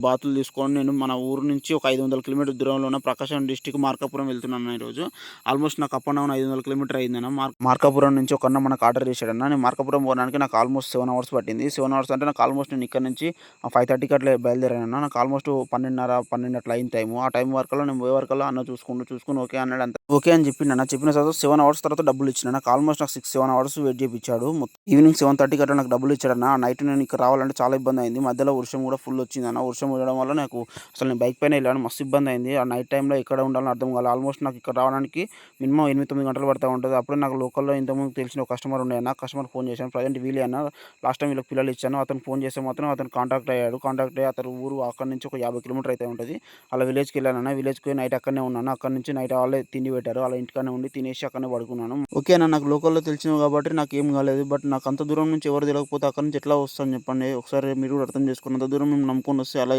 బాతులు తీసుకొని నేను మన ఊరు నుంచి ఒక 500 కిలోమీటర్ దూరంలో ఉన్న ప్రకాశం డిస్టిక్ మార్కాపురం వెళ్తున్నాను ఈరోజు. ఆల్మోస్ట్ నాకు అప్ అండ్ డౌన్ 500 కిలోమీటర్ అయిందన్న. మార్కాపురం నుంచి ఒక అన్న మనకు ఆర్డర్ చేశాడన్న. నేను మార్కాపురం పోవడానికి నాకు ఆల్మోస్ట్ 7 అవర్స్ పట్టింది. 7 అవర్స్ అంటే నాకు ఆల్మోస్ట్ నేను ఇక్కడ నుంచి 5:30కి అట్లా బయలుదేరానన్న. నాకు ఆల్మోస్ట్ 12:30 అట్లా అయింది టైము. ఆ టైం వరకల్లా నేను పోయే వరకల్లా అన్న చూసుకొని ఓకే అన్నాడు. అంత ఓకే అని చెప్పిండన్న. చెప్పిన తర్వాత 7 అవర్స్ తర్వాత డబ్బులు ఇచ్చిన. నాకు ఆల్మోస్ట్ నాకు 6-7 అవర్స్ వెయిట్ చేయించాడు. ఈవినింగ్ 7:30కి అట్లా నాకు డబ్బులు ఇచ్చాడన్న. నైట్ నేను ఇక్కడ రావాలంటే చాలా ఇబ్బంది అయింది. మధ్యలో వర్షం కూడా ఫుల్ వచ్చిందన్న. వర్షం ఉండడం వల్ల నాకు అసలు నేను బైక్ పైన వెళ్ళాను. మస్తు ఇబ్బంది అయింది. ఆ నైట్ టైంలో ఎక్కడ ఉండాలని అర్థం కాలేదు. ఆల్మోస్ట్ నాకు ఇక్కడ రావడానికి మినిమం 8-9 గంటలు పడతా ఉంటుంది. అప్పుడే నాకు లోకల్‌లో ఇంతకుముందు తెలిసిన ఒక కస్టమర్ ఉండే అన్న. కస్టమర్‌కి ఫోన్ చేశాను. ప్రజెంట్ వీలే అన్న. లాస్ట్ టైం వీళ్ళకి పిల్లలు ఇచ్చాను. అతను ఫోన్ చేస్తే మాత్రం అతను కాంటాక్ట్ అయ్యాడు. కాంటాక్ట్ అయ్యి అతని ఊరు అక్కడి నుంచి ఒక 50 కిలోమీటర్ అయితే ఉంటది. అలా విలేజ్‌కి వెళ్ళానన్న. విలేజ్‌కి పోయి నైట్ అక్కడనే ఉన్నాను. అక్కడి నుంచి నైట్ వాళ్ళే తిండి పెట్టారు. వాళ్ళ ఇంటికాడనే ఉండి తినేసి అక్కడనే పడుకున్నాను. ఓకే అన్న. నాకు లోకల్‌లో తెలిసినవి కాబట్టి నాకేం కాలేదు. నాకు అంత దూరం నుంచి ఎవరు తెలవకపోతే అక్కడి నుంచి ఎట్లా వస్తాను చెప్పండి. ఒకసారి మీరు కూడా అర్థం చేసుకోండి. అంత దూరం మేము నమ్ముకొని వస్తే అలా